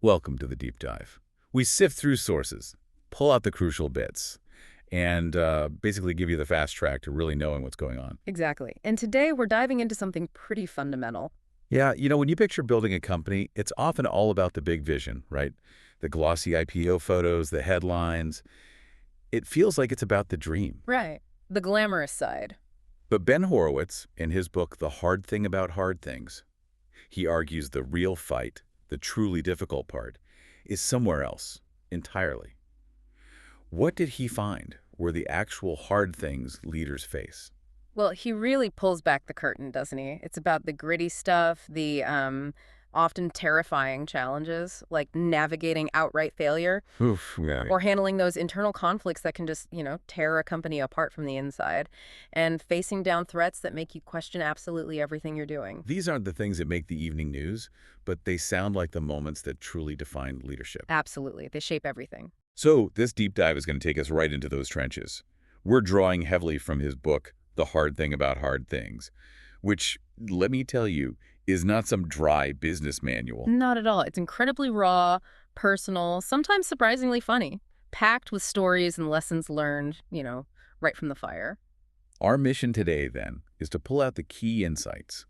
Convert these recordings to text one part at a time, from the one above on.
Welcome to the deep dive. We sift through sources, pull out the crucial bits, and basically give you the fast track to really knowing what's going on. Exactly. And today we're diving into something pretty fundamental. Yeah, when you picture building a company, it's often all about the big vision, right? The glossy IPO photos, the headlines. It feels like it's about the dream. Right. The glamorous side. But Ben Horowitz, in his book, The Hard Thing About Hard Things, he argues the real fight, the truly difficult part, is somewhere else, entirely. What did he find were the actual hard things leaders face? Well, he really pulls back the curtain, doesn't he? It's about the gritty stuff, the often terrifying challenges, like navigating outright failure Oof, yeah. or handling those internal conflicts that can just, tear a company apart from the inside, and facing down threats that make you question absolutely everything you're doing. These aren't the things that make the evening news, but they sound like the moments that truly define leadership. Absolutely. They shape everything. So this deep dive is going to take us right into those trenches. We're drawing heavily from his book, The Hard Thing About Hard Things, which, let me tell you, is not some dry business manual. Not at all. It's incredibly raw, personal, sometimes surprisingly funny, packed with stories and lessons learned, right from the fire. Our mission today, then, is to pull out the key insights.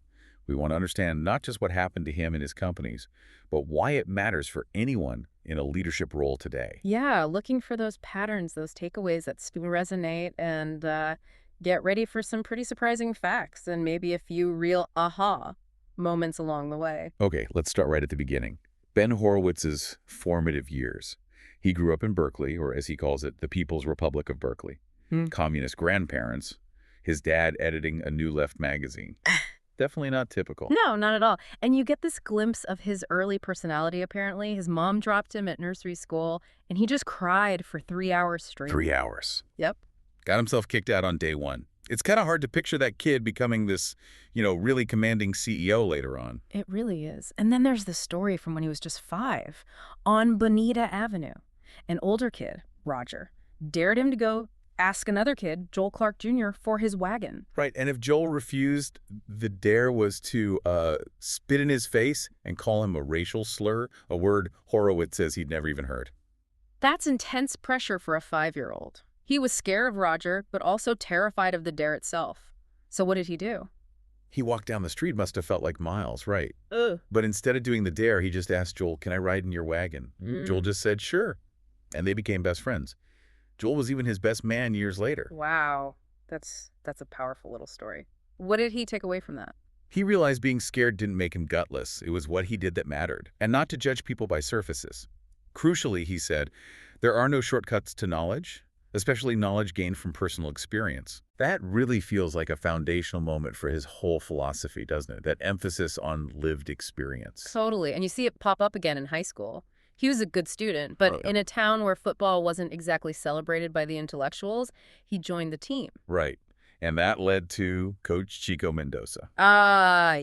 We want to understand not just what happened to him and his companies, but why it matters for anyone in a leadership role today. Yeah, looking for those patterns, those takeaways that resonate, and get ready for some pretty surprising facts and maybe a few real aha moments along the way. Okay, let's start right at the beginning. Ben Horowitz's formative years. He grew up in Berkeley, or as he calls it, the People's Republic of Berkeley. Communist grandparents. His dad editing a New Left magazine. Definitely not typical. No, not at all. And you get this glimpse of his early personality, apparently. His mom dropped him at nursery school, and he just cried for 3 hours straight. 3 hours. Yep. Got himself kicked out on day one. It's kind of hard to picture that kid becoming this, really commanding CEO later on. It really is. And then there's the story from when he was just 5. On Bonita Avenue, an older kid, Roger, dared him to go ask another kid, Joel Clark Jr., for his wagon. Right, and if Joel refused, the dare was to spit in his face and call him a racial slur, a word Horowitz says he'd never even heard. That's intense pressure for a 5-year-old. He was scared of Roger, but also terrified of the dare itself. So what did he do? He walked down the street, must have felt like miles, right? Ugh. But instead of doing the dare, he just asked Joel, "Can I ride in your wagon?" Joel just said, "Sure." And they became best friends. Joel was even his best man years later. Wow. That's a powerful little story. What did he take away from that? He realized being scared didn't make him gutless. It was what he did that mattered, and not to judge people by surfaces. Crucially, he said, there are no shortcuts to knowledge, especially knowledge gained from personal experience. That really feels like a foundational moment for his whole philosophy, doesn't it? That emphasis on lived experience. Totally. And you see it pop up again in high school. He was a good student, but in a town where football wasn't exactly celebrated by the intellectuals, he joined the team. Right. And that led to Coach Chico Mendoza.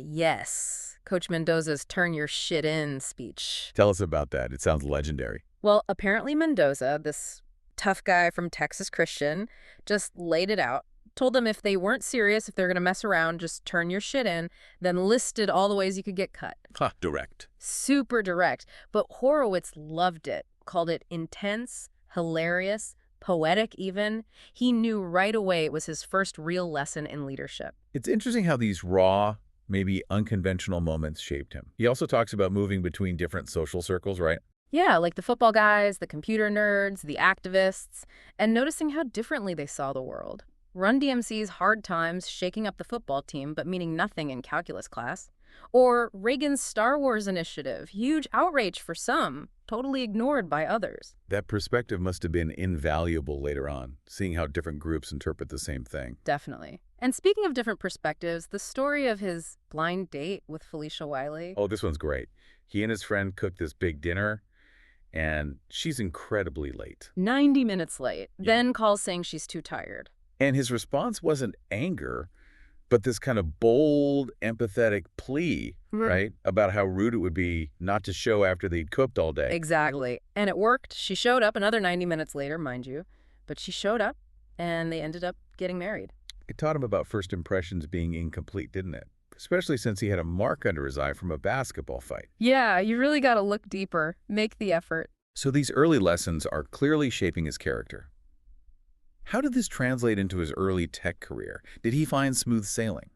Yes. Coach Mendoza's turn your shit in speech. Tell us about that. It sounds legendary. Well, apparently Mendoza, this tough guy from Texas Christian, just laid it out. Told them if they weren't serious, if they're going to mess around, just turn your shit in, then listed all the ways you could get cut. Direct. Super direct. But Horowitz loved it, called it intense, hilarious, poetic even. He knew right away it was his first real lesson in leadership. It's interesting how these raw, maybe unconventional moments shaped him. He also talks about moving between different social circles, right? Yeah, like the football guys, the computer nerds, the activists, and noticing how differently they saw the world. Run DMC's hard times shaking up the football team but meaning nothing in calculus class. Or Reagan's Star Wars initiative, huge outrage for some, totally ignored by others. That perspective must have been invaluable later on, seeing how different groups interpret the same thing. Definitely. And speaking of different perspectives, the story of his blind date with Felicia Wiley. Oh, this one's great. He and his friend cooked this big dinner, and she's incredibly late. 90 minutes late, then calls saying she's too tired. And his response wasn't anger, but this kind of bold, empathetic plea, right, about how rude it would be not to show after they'd cooked all day. Exactly. And it worked. She showed up another 90 minutes later, mind you. But she showed up, and they ended up getting married. It taught him about first impressions being incomplete, didn't it? especially since he had a mark under his eye from a basketball fight. Yeah, you really got to look deeper. Make the effort. So these early lessons are clearly shaping his character. How did this translate into his early tech career? Did he find smooth sailing?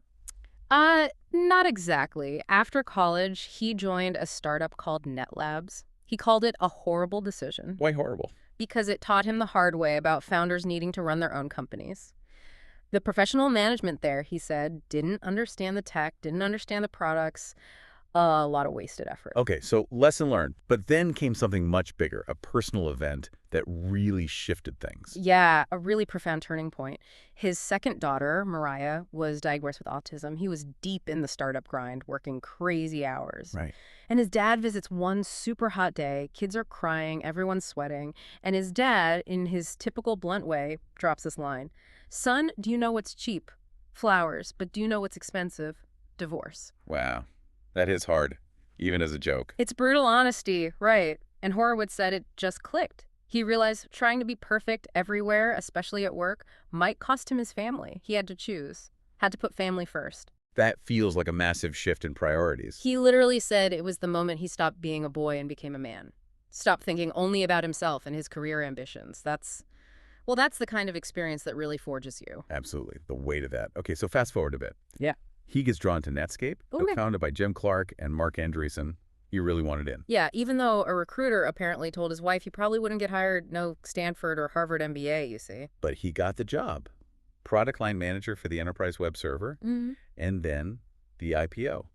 Not exactly. After college, he joined a startup called NetLabs. He called it a horrible decision Why horrible? because it taught him the hard way about founders needing to run their own companies. The professional management there, he said, didn't understand the tech, didn't understand the products, a lot of wasted effort. Okay, so lesson learned. But then came something much bigger, a personal event that really shifted things. Yeah, a really profound turning point. His second daughter, Mariah, was diagnosed with autism. He was deep in the startup grind, working crazy hours. Right. And his dad visits one super hot day. Kids are crying, everyone's sweating. And his dad, in his typical blunt way, drops this line. Son, do you know what's cheap? Flowers. But do you know what's expensive? Divorce. Wow. That hits hard, even as a joke. It's brutal honesty, right. And Horowitz said it just clicked. He realized trying to be perfect everywhere, especially at work, might cost him his family. He had to choose. Had to put family first. That feels like a massive shift in priorities. He literally said it was the moment he stopped being a boy and became a man. Stopped thinking only about himself and his career ambitions. That's the kind of experience that really forges you. Absolutely. The weight of that. Okay, so fast forward a bit. Yeah. He gets drawn to Netscape, Okay. co-founded by Jim Clark and Mark Andreessen. He really wanted in. Yeah, even though a recruiter apparently told his wife he probably wouldn't get hired, no Stanford or Harvard MBA, you see. But he got the job. Product line manager for the enterprise web server, and then the IPO,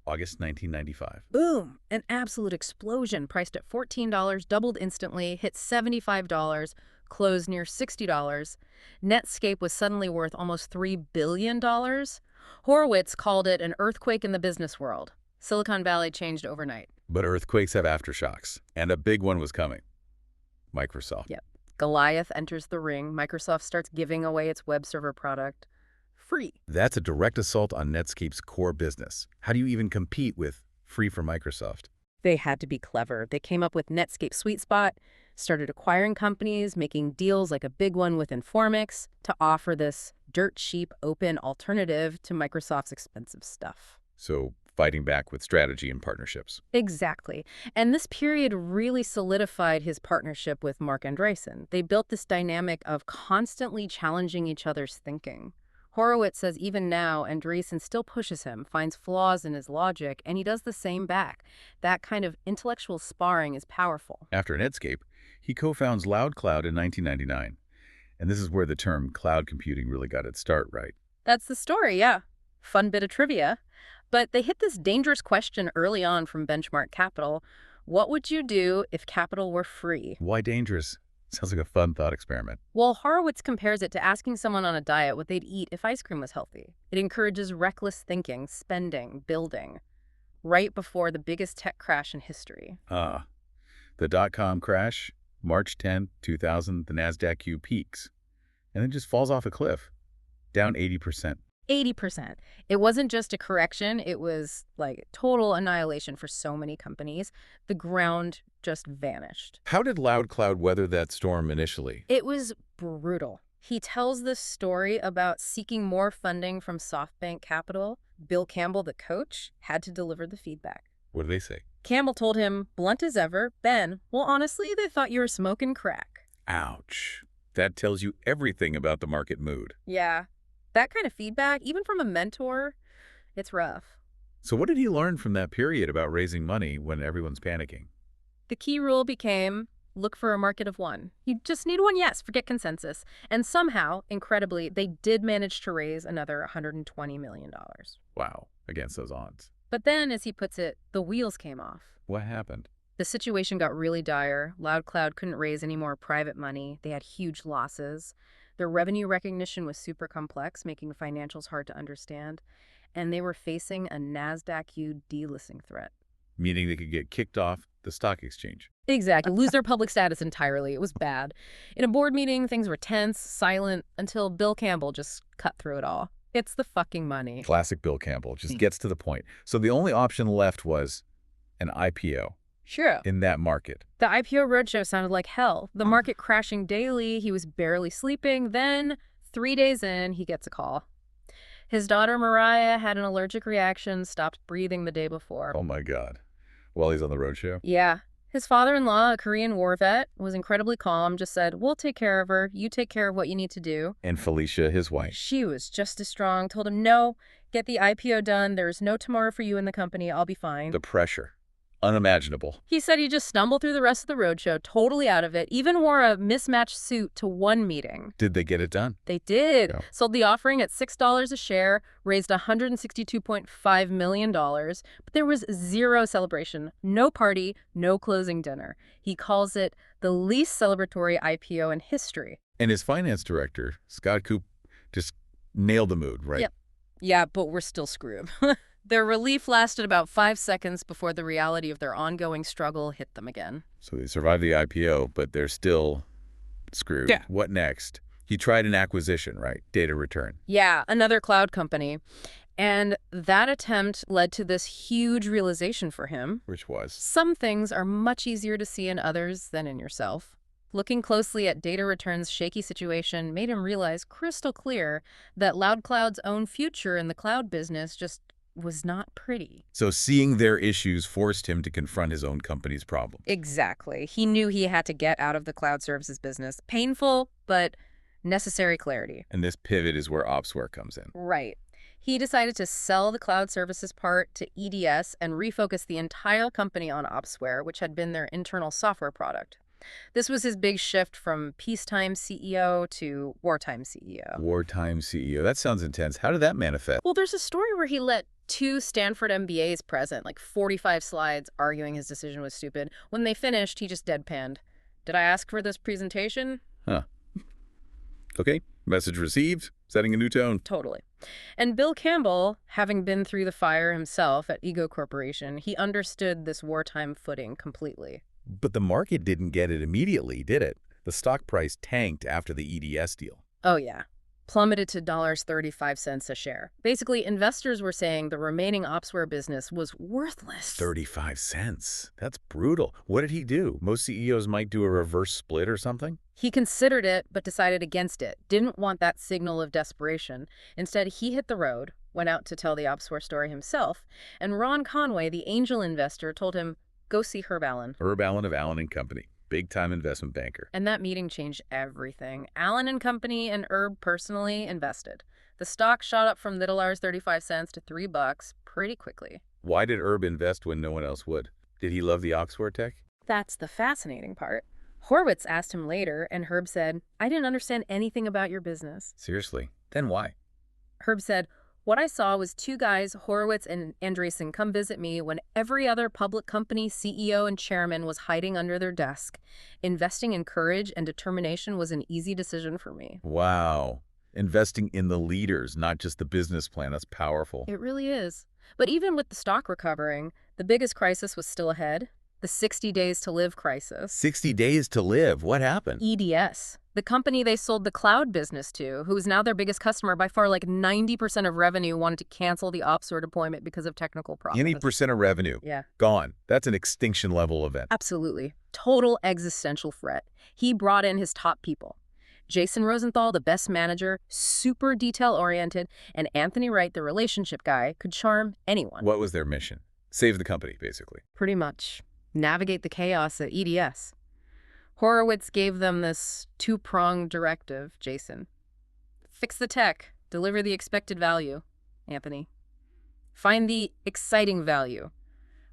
August 1995. Boom! An absolute explosion, priced at $14, doubled instantly, hit $75, closed near $60. Netscape was suddenly worth almost $3 billion. Horowitz called it an earthquake in the business world. Silicon Valley changed overnight. But earthquakes have aftershocks, and a big one was coming. Microsoft. Yep. Goliath enters the ring. Microsoft starts giving away its web server product free. That's a direct assault on Netscape's core business. How do you even compete with free from Microsoft? They had to be clever. They came up with Netscape Sweet Spot, started acquiring companies, making deals like a big one with Informix to offer this dirt cheap open alternative to Microsoft's expensive stuff. So fighting back with strategy and partnerships. Exactly. And this period really solidified his partnership with Mark Andreessen. They built this dynamic of constantly challenging each other's thinking. Horowitz says even now, Andreessen still pushes him, finds flaws in his logic, and he does the same back. That kind of intellectual sparring is powerful. After Netscape, he co-founds LoudCloud in 1999. And this is where the term cloud computing really got its start, right? That's the story, yeah. Fun bit of trivia. But they hit this dangerous question early on from Benchmark Capital. What would you do if capital were free? Why dangerous? Sounds like a fun thought experiment. Well, Horowitz compares it to asking someone on a diet what they'd eat if ice cream was healthy. It encourages reckless thinking, spending, building, right before the biggest tech crash in history. The dot-com crash, March 10, 2000, the NASDAQ peaks, and then just falls off a cliff, down 80%. 80%. It wasn't just a correction. It was like total annihilation for so many companies. The ground just vanished. How did LoudCloud weather that storm initially? It was brutal. He tells this story about seeking more funding from SoftBank Capital. Bill Campbell, the coach, had to deliver the feedback. What do they say? Campbell told him, blunt as ever, Ben, well, honestly, they thought you were smoking crack. Ouch. That tells you everything about the market mood. Yeah. That kind of feedback, even from a mentor, it's rough. So what did he learn from that period about raising money when everyone's panicking? The key rule became, look for a market of one. You just need one yes, forget consensus. And somehow, incredibly, they did manage to raise another $120 million. Wow, against those odds. But then, as he puts it, the wheels came off. What happened? The situation got really dire. LoudCloud couldn't raise any more private money. They had huge losses. Their revenue recognition was super complex, making financials hard to understand. And they were facing a NASDAQ delisting threat. Meaning they could get kicked off the stock exchange. Exactly. Lose their public status entirely. It was bad. In a board meeting, things were tense, silent, until Bill Campbell just cut through it all. It's the fucking money. Classic Bill Campbell. Just gets to the point. So the only option left was an IPO. Sure. In that market. The IPO roadshow sounded like hell. The market crashing daily. He was barely sleeping. Then, 3 days in, he gets a call. His daughter Mariah had an allergic reaction, stopped breathing the day before. Oh, my God. While he's on the roadshow? Yeah. His father-in-law, a Korean war vet, was incredibly calm, just said, "We'll take care of her. You take care of what you need to do." And Felicia, his wife. She was just as strong, told him, "No, get the IPO done. There's no tomorrow for you in the company. I'll be fine." The pressure. Unimaginable. He said he just stumbled through the rest of the roadshow, totally out of it, even wore a mismatched suit to one meeting. Did they get it done? They did. Yeah. Sold the offering at $6 a share, raised $162.5 million, but there was zero celebration, no party, no closing dinner. He calls it the least celebratory IPO in history. And his finance director, Scott Coop, just nailed the mood, right? Yep. Yeah, but we're still screwed. Their relief lasted about 5 seconds before the reality of their ongoing struggle hit them again. So they survived the IPO, but they're still screwed. Yeah. What next? He tried an acquisition, right? Data return. Yeah, another cloud company. And that attempt led to this huge realization for him. Which was? Some things are much easier to see in others than in yourself. Looking closely at Data Return's shaky situation made him realize crystal clear that LoudCloud's own future in the cloud business just was not pretty. So seeing their issues forced him to confront his own company's problem. Exactly. He knew he had to get out of the cloud services business. Painful, but necessary clarity. And this pivot is where Opsware comes in. Right. He decided to sell the cloud services part to EDS and refocus the entire company on Opsware, which had been their internal software product. This was his big shift from peacetime CEO to wartime CEO. Wartime CEO. That sounds intense. How did that manifest? Well, there's a story where he let 2 Stanford MBAs present, like 45 slides, arguing his decision was stupid. When they finished, he just deadpanned. "Did I ask for this presentation?" Huh. Okay. Message received. Setting a new tone. Totally. And Bill Campbell, having been through the fire himself at Ego Corporation, he understood this wartime footing completely. But the market didn't get it immediately, did it? The stock price tanked after the EDS deal. Oh, yeah. Plummeted to $0.35 a share. Basically, investors were saying the remaining Opsware business was worthless. 35 cents. That's brutal. What did he do? Most CEOs might do a reverse split or something? He considered it, but decided against it. Didn't want that signal of desperation. Instead, he hit the road, went out to tell the Opsware story himself, and Ron Conway, the angel investor, told him, "Go see Herb Allen." Herb Allen of Allen & Company. Big-time investment banker. And that meeting changed everything. Allen & Company and Herb personally invested. The stock shot up from $0.35 to $3 pretty quickly. Why did Herb invest when no one else would? Did he love the Opsware tech? That's the fascinating part. Horowitz asked him later, and Herb said, "I didn't understand anything about your business." Seriously? Then why? Herb said, "What I saw was 2 guys, Horowitz and Andreessen, come visit me when every other public company CEO and chairman was hiding under their desk. Investing in courage and determination was an easy decision for me." Wow. Investing in the leaders, not just the business plan. That's powerful. It really is. But even with the stock recovering, the biggest crisis was still ahead. The 60 days to live crisis. 60 days to live. What happened? EDS, the company they sold the cloud business to, who is now their biggest customer by far, like 90% of revenue, wanted to cancel the Opsware deployment because of technical problems. 90% of revenue. Yeah. Gone. That's an extinction level event. Absolutely. Total existential threat. He brought in his top people. Jason Rosenthal, the best manager, super detail-oriented, and Anthony Wright, the relationship guy, could charm anyone. What was their mission? Save the company, basically. Pretty much. Navigate the chaos at EDS. Horowitz gave them this 2-pronged directive, Jason. Fix the tech. Deliver the expected value, Anthony. Find the exciting value.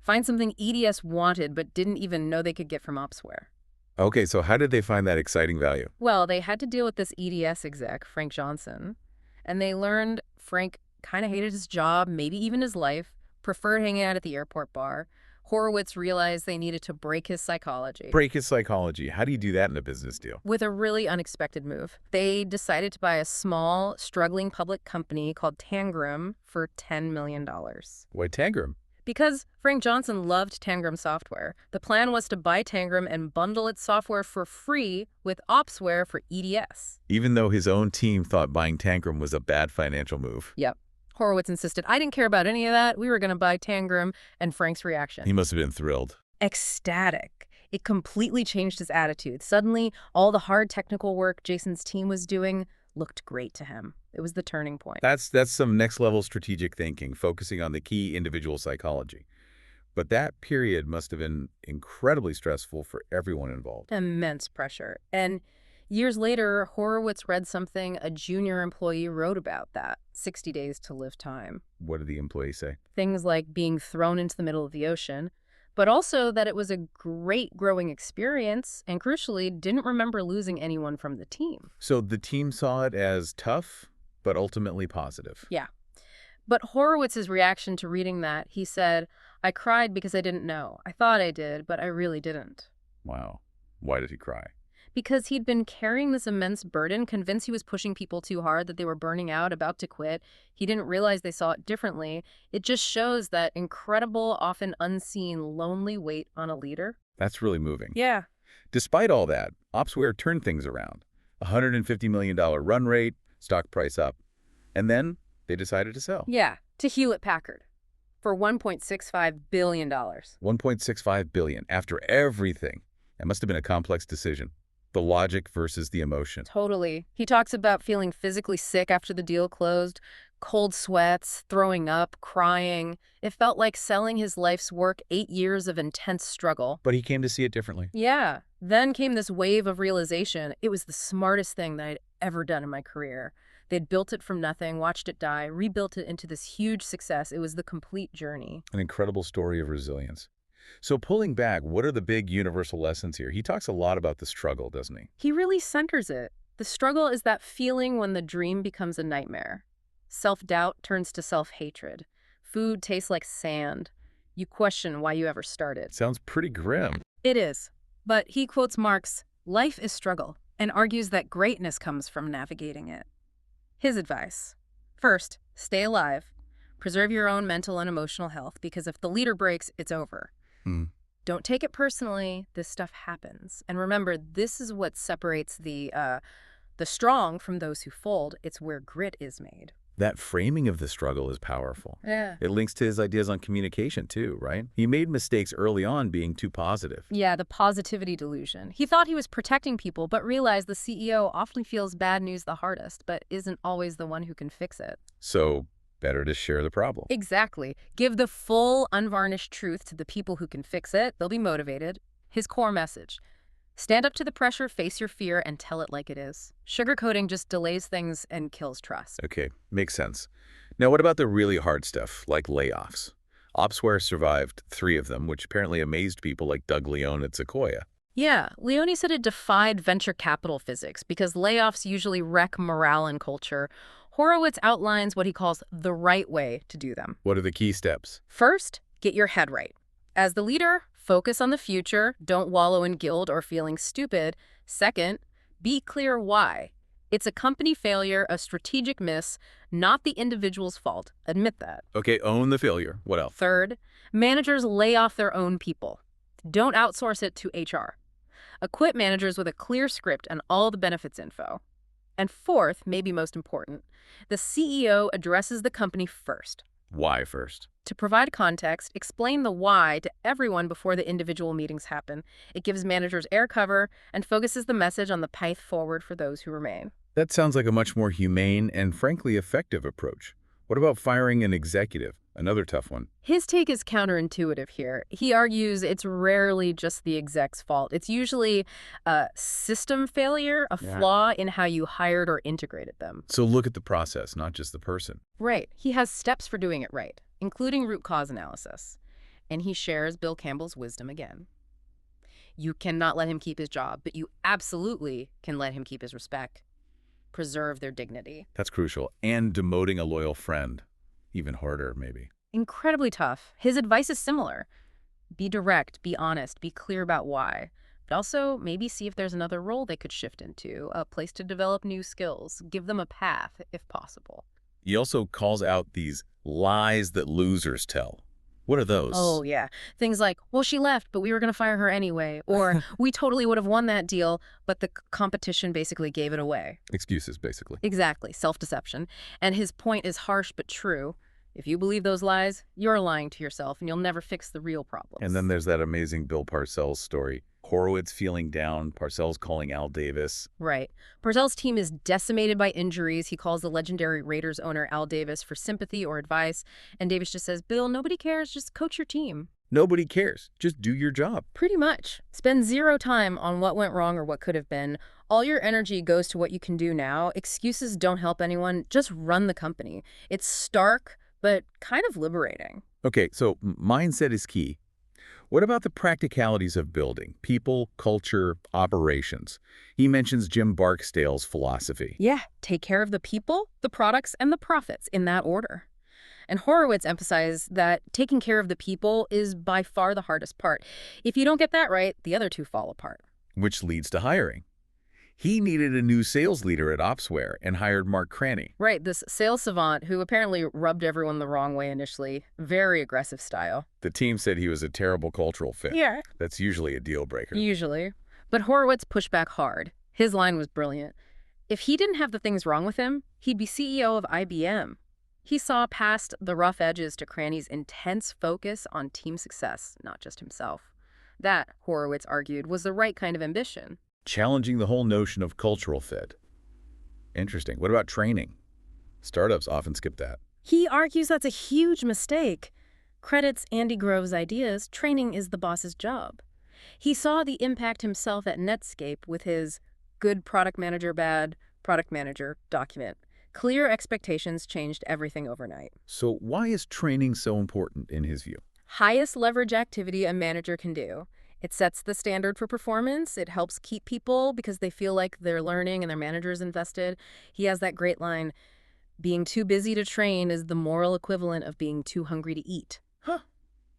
Find something EDS wanted but didn't even know they could get from Opsware. Okay, so how did they find that exciting value? Well, they had to deal with this EDS exec, Frank Johnson, and they learned Frank kind of hated his job, maybe even his life, preferred hanging out at the airport bar. Horowitz realized they needed to break his psychology. Break his psychology. How do you do that in a business deal? With a really unexpected move. They decided to buy a small, struggling public company called Tangram for $10 million. Why Tangram? Because Frank Johnson loved Tangram software. The plan was to buy Tangram and bundle its software for free with Opsware for EDS. Even though his own team thought buying Tangram was a bad financial move. Yep. Horowitz insisted, "I didn't care about any of that. We were going to buy Tangram," and Frank's reaction. He must have been thrilled. Ecstatic. It completely changed his attitude. Suddenly, all the hard technical work Jason's team was doing looked great to him. It was the turning point. That's some next-level strategic thinking, focusing on the key individual psychology. But that period must have been incredibly stressful for everyone involved. Immense pressure. And years later, Horowitz read something a junior employee wrote about that, 60 days to live time. What did the employee say? Things like being thrown into the middle of the ocean, but also that it was a great growing experience and, crucially, didn't remember losing anyone from the team. So the team saw it as tough, but ultimately positive. Yeah. But Horowitz's reaction to reading that, he said, "I cried because I didn't know. I thought I did, but I really didn't." Wow. Why did he cry? Because he'd been carrying this immense burden, convinced he was pushing people too hard, that they were burning out, about to quit. He didn't realize they saw it differently. It just shows that incredible, often unseen, lonely weight on a leader. That's really moving. Yeah. Despite all that, Opsware turned things around. $150 million run rate, stock price up. And then they decided to sell. Yeah, to Hewlett-Packard for $1.65 billion. $1.65 billion after everything. That must have been a complex decision. The logic versus the emotion. Totally. He talks about feeling physically sick after the deal closed, cold sweats, throwing up, crying. It felt like selling his life's work, 8 years of intense struggle. But he came to see it differently. Yeah. Then came this wave of realization. It was the smartest thing that I'd ever done in my career. They'd built it from nothing, watched it die, rebuilt it into this huge success. It was the complete journey. An incredible story of resilience. So pulling back, what are the big universal lessons here? He talks a lot about the struggle, doesn't he? He really centers it. The struggle is that feeling when the dream becomes a nightmare. Self-doubt turns to self-hatred. Food tastes like sand. You question why you ever started. Sounds pretty grim. It is. But he quotes Marx, "Life is struggle," and argues that greatness comes from navigating it. His advice: first, stay alive. Preserve your own mental and emotional health, because if the leader breaks, it's over. Don't take it personally. This stuff happens. And remember, this is what separates the strong from those who fold. It's where grit is made. That framing of the struggle is powerful. Yeah. It links to his ideas on communication, too, right? He made mistakes early on being too positive. Yeah, the positivity delusion. He thought he was protecting people, but realized the CEO often feels bad news the hardest, but isn't always the one who can fix it. So better to share the problem. Exactly. Give the full, unvarnished truth to the people who can fix it. They'll be motivated. His core message: stand up to the pressure, face your fear, and tell it like it is. Sugarcoating just delays things and kills trust. Okay, makes sense. Now, what about the really hard stuff, like layoffs? Opsware survived 3 of them, which apparently amazed people like Doug Leone at Sequoia. Yeah, Leone said it defied venture capital physics because layoffs usually wreck morale and culture. Horowitz outlines what he calls the right way to do them. What are the key steps? First, get your head right. As the leader, focus on the future. Don't wallow in guilt or feeling stupid. Second, be clear why. It's a company failure, a strategic miss, not the individual's fault. Admit that. Okay, own the failure. What else? Third, managers lay off their own people. Don't outsource it to HR. Equip managers with a clear script and all the benefits info. And fourth, maybe most important, the CEO addresses the company first. Why first? To provide context, explain the why to everyone before the individual meetings happen. It gives managers air cover and focuses the message on the path forward for those who remain. That sounds like a much more humane and frankly effective approach. What about firing an executive? Another tough one. His take is counterintuitive here. He argues it's rarely just the exec's fault. It's usually a system failure, a flaw in how you hired or integrated them. So look at the process, not just the person. Right. He has steps for doing it right, including root cause analysis. And he shares Bill Campbell's wisdom again. You cannot let him keep his job, but you absolutely can let him keep his respect. Preserve their dignity. That's crucial. And demoting a loyal friend. Even harder, maybe. Incredibly tough. His advice is similar. Be direct, be honest, be clear about why. But also maybe see if there's another role they could shift into, a place to develop new skills. Give them a path, if possible. He also calls out these lies that losers tell. What are those? Oh, yeah. Things like, well, she left, but we were going to fire her anyway. Or, we totally would have won that deal, but the competition basically gave it away. Excuses, basically. Exactly. Self-deception. And his point is harsh but true. If you believe those lies, you're lying to yourself, and you'll never fix the real problems. And then there's that amazing Bill Parcells story. Horowitz feeling down, Parcells calling Al Davis. Right. Parcells' team is decimated by injuries. He calls the legendary Raiders owner Al Davis for sympathy or advice, and Davis just says, Bill, nobody cares, just coach your team. Nobody cares. Just do your job. Pretty much. Spend zero time on what went wrong or what could have been. All your energy goes to what you can do now. Excuses don't help anyone. Just run the company. It's stark, but kind of liberating. Okay, so mindset is key. What about the practicalities of building? People, culture, operations. He mentions Jim Barksdale's philosophy. Yeah, take care of the people, the products, and the profits in that order. And Horowitz emphasized that taking care of the people is by far the hardest part. If you don't get that right, the other two fall apart. Which leads to hiring. He needed a new sales leader at Opsware and hired Mark Cranny. Right, this sales savant who apparently rubbed everyone the wrong way initially. Very aggressive style. The team said he was a terrible cultural fit. Yeah. That's usually a deal breaker. Usually. But Horowitz pushed back hard. His line was brilliant. If he didn't have the things wrong with him, he'd be CEO of IBM. He saw past the rough edges to Cranny's intense focus on team success, not just himself. That, Horowitz argued, was the right kind of ambition. Challenging the whole notion of cultural fit. Interesting. What about training? Startups often skip that. He argues that's a huge mistake. Credits Andy Grove's ideas, training is the boss's job. He saw the impact himself at Netscape with his good product manager, bad product manager document. Clear expectations changed everything overnight. So why is training so important in his view? Highest leverage activity a manager can do. It sets the standard for performance. It helps keep people because they feel like they're learning and their manager's invested. He has that great line, being too busy to train is the moral equivalent of being too hungry to eat. Huh.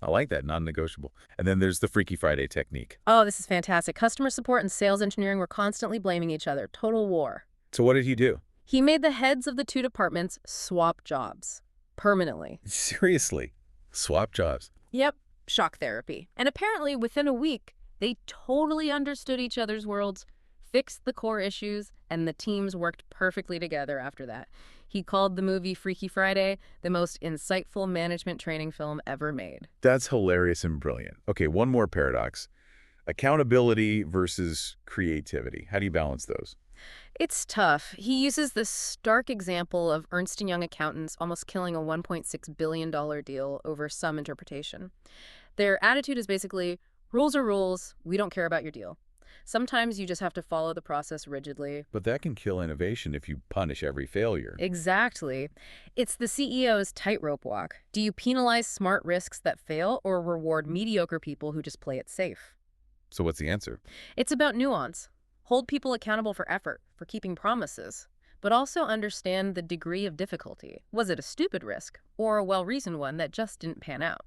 I like that, non-negotiable. And then there's the Freaky Friday technique. Oh, this is fantastic. Customer support and sales engineering were constantly blaming each other. Total war. So what did he do? He made the heads of the two departments swap jobs. Permanently. Seriously? Swap jobs? Yep. Shock therapy. And apparently within a week, they totally understood each other's worlds, fixed the core issues, and the teams worked perfectly together after that. He called the movie Freaky Friday the most insightful management training film ever made. That's hilarious and brilliant. Okay, one more paradox. Accountability versus creativity. How do you balance those? It's tough. He uses this stark example of Ernst & Young accountants almost killing a $1.6 billion deal over some interpretation. Their attitude is basically, rules are rules, we don't care about your deal. Sometimes you just have to follow the process rigidly. But that can kill innovation if you punish every failure. Exactly. It's the CEO's tightrope walk. Do you penalize smart risks that fail or reward mediocre people who just play it safe? So what's the answer? It's about nuance. Hold people accountable for effort, for keeping promises, but also understand the degree of difficulty. Was it a stupid risk or a well-reasoned one that just didn't pan out?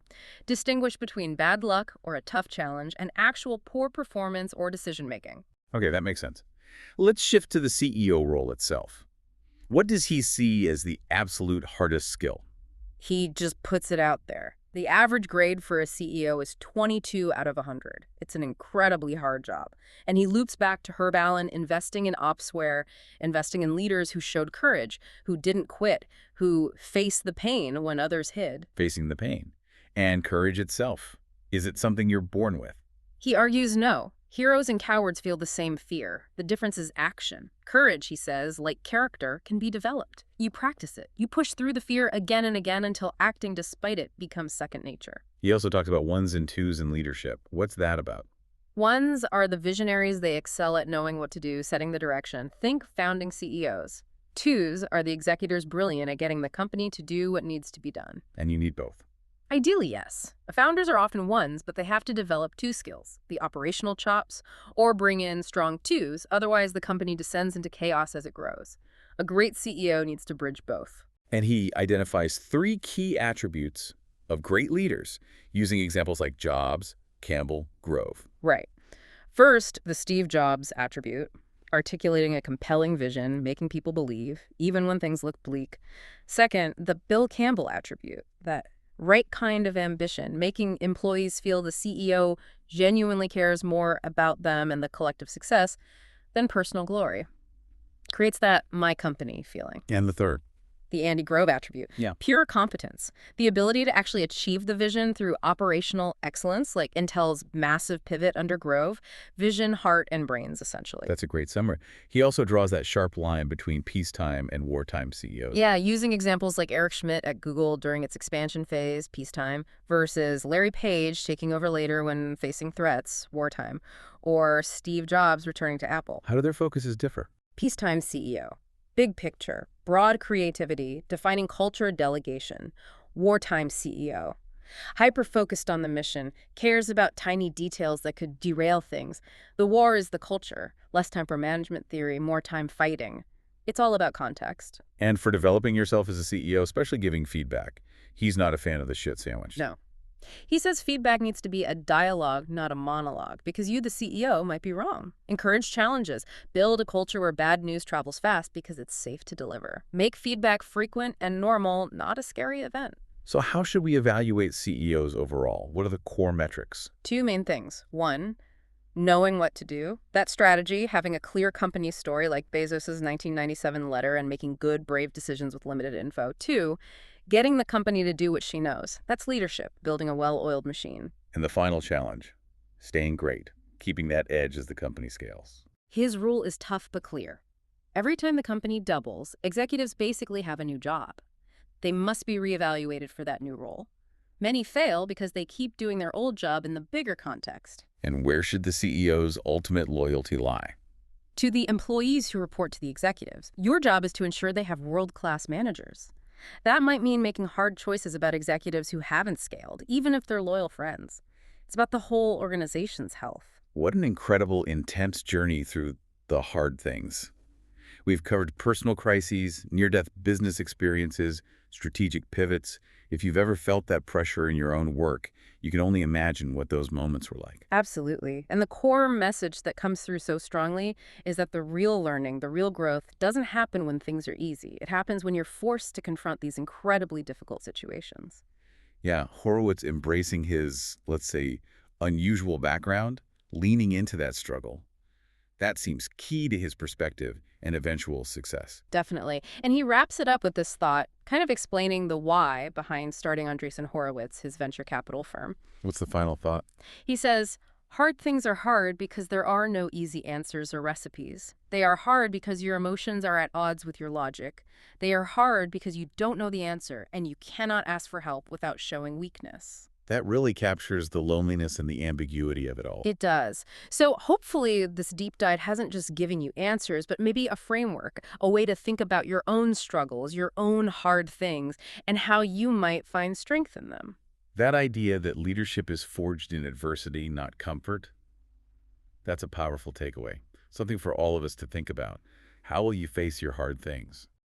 Distinguish between bad luck or a tough challenge and actual poor performance or decision-making. Okay, that makes sense. Let's shift to the CEO role itself. What does he see as the absolute hardest skill? He just puts it out there. The average grade for a CEO is 22 out of 100. It's an incredibly hard job. And he loops back to Herb Allen investing in Opsware, investing in leaders who showed courage, who didn't quit, who faced the pain when others hid. Facing the pain. And courage itself. Is it something you're born with? He argues no. Heroes and cowards feel the same fear. The difference is action. Courage, he says, like character, can be developed. You practice it. You push through the fear again and again until acting despite it becomes second nature. He also talks about ones and twos in leadership. What's that about? Ones are the visionaries. They excel at knowing what to do, setting the direction. Think founding CEOs. Twos are the executors brilliant at getting the company to do what needs to be done. And you need both. Ideally, yes. Founders are often ones, but they have to develop two skills, the operational chops, or bring in strong twos, otherwise the company descends into chaos as it grows. A great CEO needs to bridge both. And he identifies 3 key attributes of great leaders, using examples like Jobs, Campbell, Grove. Right. First, the Steve Jobs attribute, articulating a compelling vision, making people believe, even when things look bleak. Second, the Bill Campbell attribute, that right kind of ambition, making employees feel the CEO genuinely cares more about them and the collective success than personal glory. Creates that my company feeling. And the third? The Andy Grove attribute. Yeah. Pure competence. The ability to actually achieve the vision through operational excellence, like Intel's massive pivot under Grove. Vision, heart, and brains, essentially. That's a great summary. He also draws that sharp line between peacetime and wartime CEOs. Yeah, using examples like Eric Schmidt at Google during its expansion phase, peacetime, versus Larry Page taking over later when facing threats, wartime, or Steve Jobs returning to Apple. How do their focuses differ? Peacetime CEO. Big picture, broad creativity, defining culture, delegation. Wartime CEO. Hyper-focused on the mission, cares about tiny details that could derail things. The war is the culture. Less time for management theory, more time fighting. It's all about context. And for developing yourself as a CEO, especially giving feedback, he's not a fan of the shit sandwich. No. He says feedback needs to be a dialogue, not a monologue, because you, the CEO, might be wrong. Encourage challenges. Build a culture where bad news travels fast because it's safe to deliver. Make feedback frequent and normal, not a scary event. So how should we evaluate CEOs overall? What are the core metrics? Two main things. One, knowing what to do. That strategy, having a clear company story like Bezos's 1997 letter and making good, brave decisions with limited info. Two, getting the company to do what she knows. That's leadership, building a well-oiled machine. And the final challenge, staying great, keeping that edge as the company scales. His rule is tough but clear. Every time the company doubles, executives basically have a new job. They must be reevaluated for that new role. Many fail because they keep doing their old job in the bigger context. And where should the CEO's ultimate loyalty lie? To the employees who report to the executives, your job is to ensure they have world-class managers. That might mean making hard choices about executives who haven't scaled, even if they're loyal friends. It's about the whole organization's health. What an incredible, intense journey through the hard things. We've covered personal crises, near-death business experiences, strategic pivots. If you've ever felt that pressure in your own work, you can only imagine what those moments were like. Absolutely. And the core message that comes through so strongly is that the real learning, the real growth, doesn't happen when things are easy. It happens when you're forced to confront these incredibly difficult situations. Yeah, Horowitz embracing his, let's say, unusual background, leaning into that struggle. That seems key to his perspective and eventual success. Definitely. And he wraps it up with this thought, kind of explaining the why behind starting Andreessen Horowitz, his venture capital firm. What's the final thought? He says, hard things are hard because there are no easy answers or recipes. They are hard because your emotions are at odds with your logic. They are hard because you don't know the answer and you cannot ask for help without showing weakness. That really captures the loneliness and the ambiguity of it all. It does. So hopefully this deep dive hasn't just given you answers, but maybe a framework, a way to think about your own struggles, your own hard things, and how you might find strength in them. That idea that leadership is forged in adversity, not comfort, that's a powerful takeaway. Something for all of us to think about. How will you face your hard things?